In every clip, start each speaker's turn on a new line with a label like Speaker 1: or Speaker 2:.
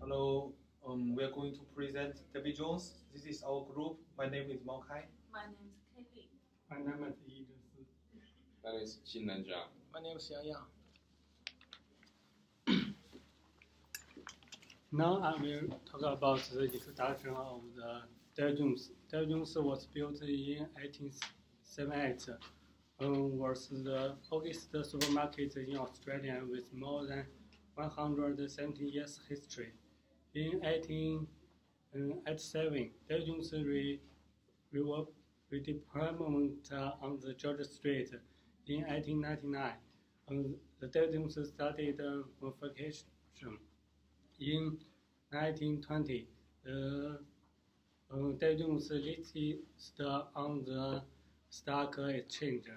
Speaker 1: Hello, we are going to present David Jones. This is our group. My name is Mao Kai.
Speaker 2: My name is Katie.
Speaker 3: My name is Yi Zhi.
Speaker 4: My name is Jin Nanjia.
Speaker 5: My name is Yang Yang.
Speaker 3: Now I will talk about the introduction of the Dow Jones. Dow Jones was built in 1878. Was the oldest supermarket in Australia with more than 170 years history. In 1887, Dow Jones redeployment on the Georgia Street. In 1899, the Dow Jones started modification. In 1920, the Dow Jones listed on the stock exchange.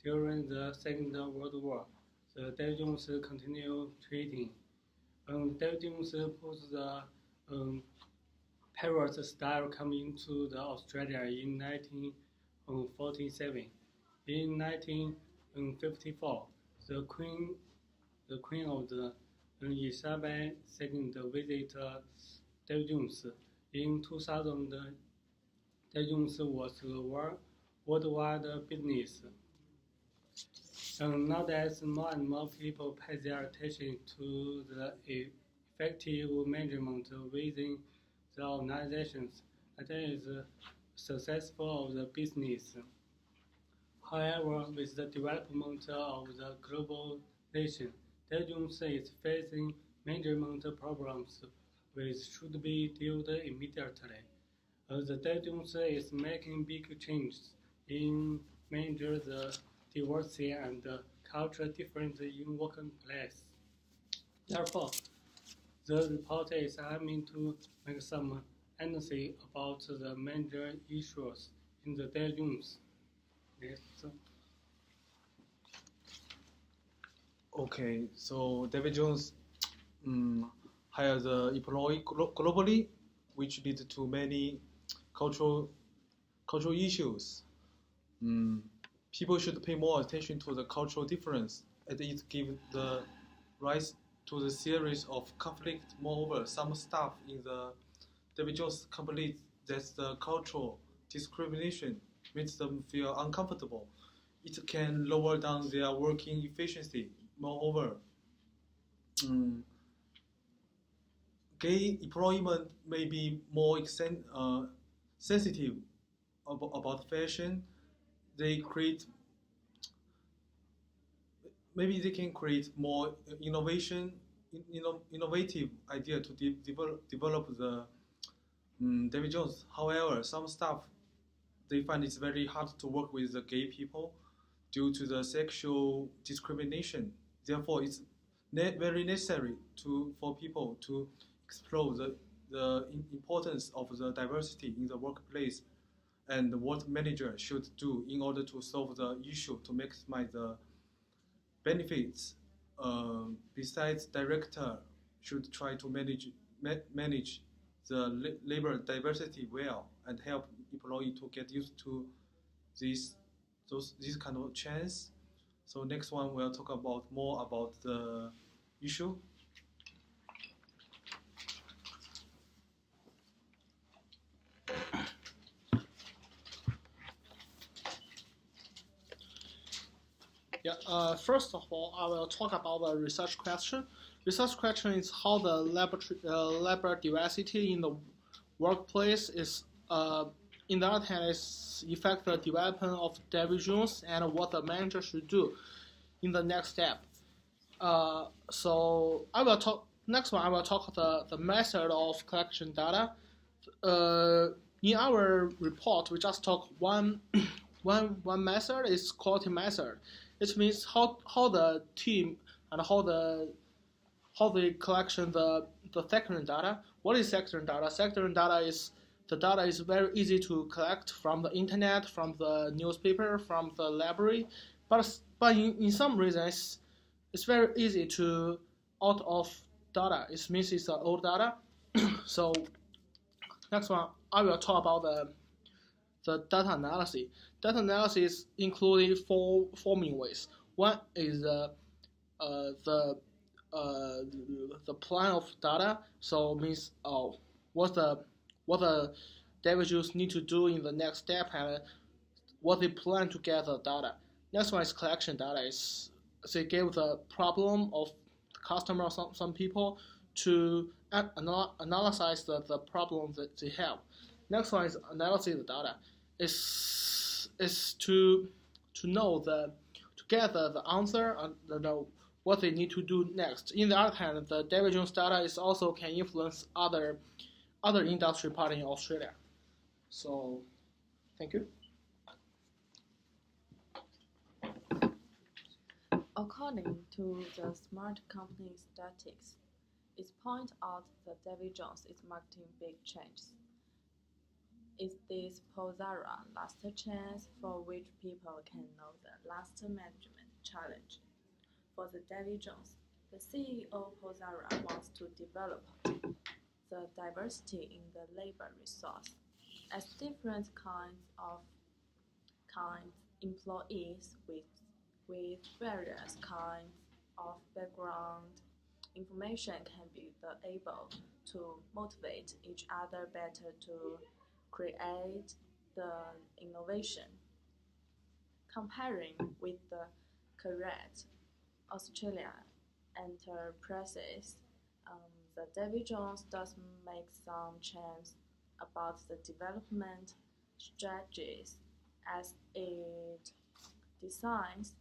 Speaker 3: During the Second World War, the Dow Jones continued trading. Dow Jones put the pirate style coming to the Australia in 1947. In 1954, the Queen of the Elizabeth II visited Dow Jones. In 2000, Dow Jones was a worldwide business. Nowadays, more and more people pay their attention to the effective management within the organizations. That is successful of the business. However, with the development of the globalization, Dow Jones is facing management problems which should be dealt immediately. The Dow Jones is making big changes in managing the diversity and cultural difference in workplace. Therefore, the report is aiming to make some analysis about the major issues in the Dow Jones.
Speaker 1: Okay, so David Jones hired the employee globally, which leads to many cultural issues. People should pay more attention to the cultural difference, as it gives the rise to the series of conflict. Moreover, some staff in the David Jones company that the cultural discrimination makes them feel uncomfortable. It can lower down their working efficiency. Moreover, gay employment may be more sensitive about fashion. Maybe they can create more innovative idea to develop the David Jones. However, some staff, they find it's very hard to work with the gay people due to the sexual discrimination. Therefore, it's very necessary for people to explore the importance of the diversity in the workplace and what manager should do in order to solve the issue to maximize the benefits. Besides, director should try to manage the labor diversity well and help employee to get used to this kind of chance. So next one we'll talk more about the issue.
Speaker 5: Yeah, first of all, I will talk about the research question. Research question is how the labor diversity in the workplace is, in the other hand, is affect the development of David Jones and what the manager should do in the next step. So I will talk. Next one, I will talk the method of collection data. In our report, we just talk one method is quality method. It means how the team and how they collection the secondary data. What is secondary data? Secondary data is the data is very easy to collect from the internet, from the newspaper, from the library. But in some reasons, it's very easy to out of data. It means it's old data. So next one, I will talk about the data analysis. Data analysis including four main ways. One is the the plan of data. So means what the individuals need to do in the next step and what they plan to get the data. Next one is collection data. Is they give the problem of the customer or some people to analyze the problem that they have. Next one is analysis of the data. Is to know to get the answer and know what they need to do next. In the other hand, the David Jones data is also can influence other industry part in Australia. So, thank you.
Speaker 2: According to the Smart Company Statistics, it points out that David Jones is marketing big changes. Is this Posara last chance for which people can know the last management challenge? For the David Jones, the CEO Posara wants to develop the diversity in the labor resource as different kinds employees with various kinds of background information can be able to motivate each other better to create the innovation. Comparing with the correct Australia enterprises, the David Jones does make some changes about the development strategies as it designs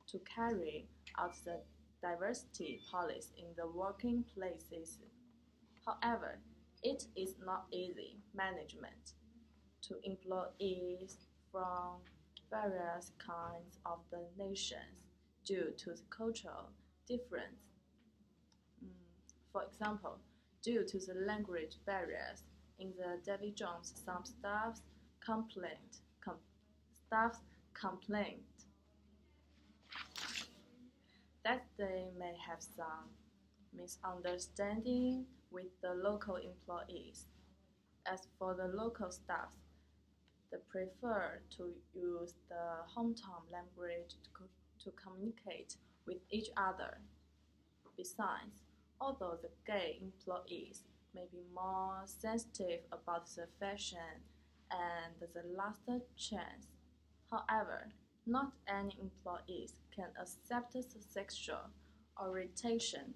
Speaker 2: to carry out the diversity policy in the working places. However, it is not easy management to employees from various kinds of the nations due to the cultural difference. For example, due to the language barriers in the David Jones, some staff complained that they may have some misunderstanding with the local employees. As for the local staff, they prefer to use the hometown language to communicate with each other. Besides, although the gay employees may be more sensitive about the fashion and the last chance, however, not any employees can accept the sexual orientation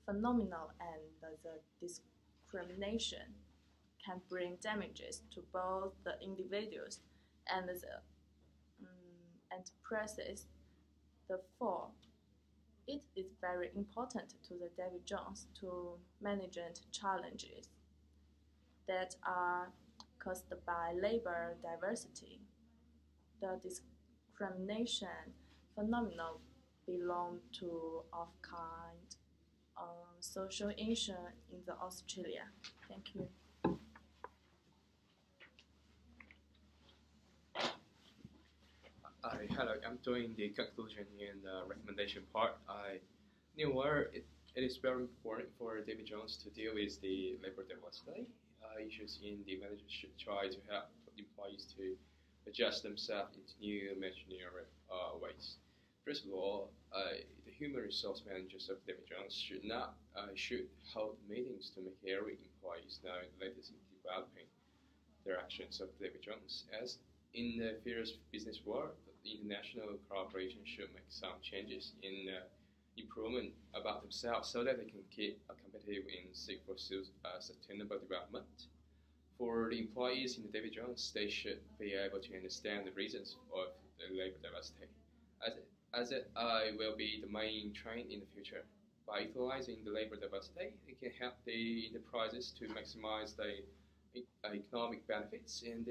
Speaker 2: phenomenon, and the discrimination can bring damages to both the individuals and the enterprises. Therefore, it is very important to the David Jones to manage challenges that are caused by labor diversity. The discrimination phenomenon belong to of kind social issue in the Australia. Thank you.
Speaker 4: Hello, I'm doing the conclusion and recommendation part. It is very important for David Jones to deal with the labor diversity issues in the manager should try to help employees to adjust themselves into new managerial ways. First of all, the human resource managers of David Jones should hold meetings to make every employees know the latest in developing directions of David Jones. As in the fierce business world, the international cooperation should make some changes in improvement about themselves so that they can keep competitive and seek for sustainable development. For the employees in the David Jones, they should be able to understand the reasons of the labor diversity, as it will be the main trend in the future. By utilizing the labor diversity, it can help the enterprises to maximize the economic benefits, and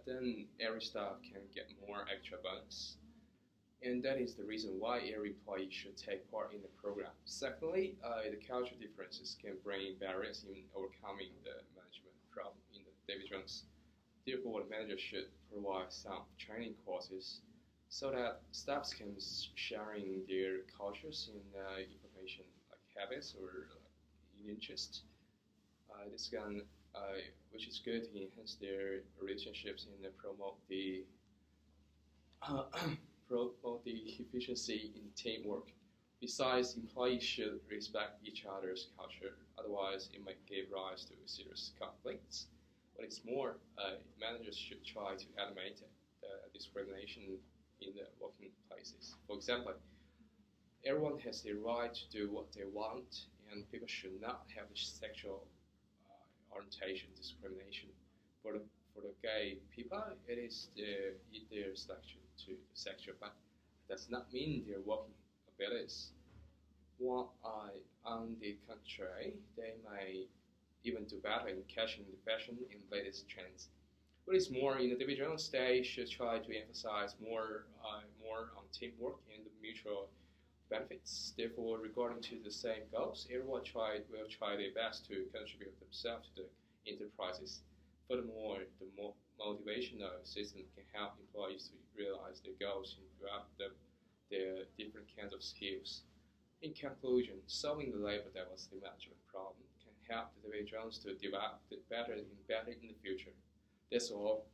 Speaker 4: then every staff can get more extra bonus. And that is the reason why every employee should take part in the program. Secondly, the cultural differences can bring barriers in overcoming the management problem in the David Jones. Therefore, the manager should provide some training courses so that staffs can sharing their cultures and information like habits or interests. This can, which is good to enhance their relationships and promote the efficiency in teamwork. Besides, employees should respect each other's culture, otherwise it might give rise to serious conflicts. What is more, managers should try to eliminate discrimination in the working places. For example, everyone has the right to do what they want, and people should not have sexual orientation discrimination. For the gay people, it is their selection to the sexual, but it does not mean their working abilities. On the contrary, they may even do better in catching the fashion and latest trends. What is more, individuals they should try to emphasize more on teamwork and mutual benefits. Therefore, regarding to the same goals, everyone will try their best to contribute themselves to the enterprises. Furthermore, the motivational system can help employees to realize their goals and develop their different kinds of skills. In conclusion, solving the labor diversity management problem can help the individuals to develop better in the future. That's all.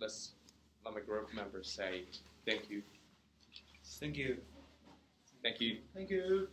Speaker 4: Let my group members say thank you.
Speaker 1: Thank you.
Speaker 4: Thank you.
Speaker 5: Thank you.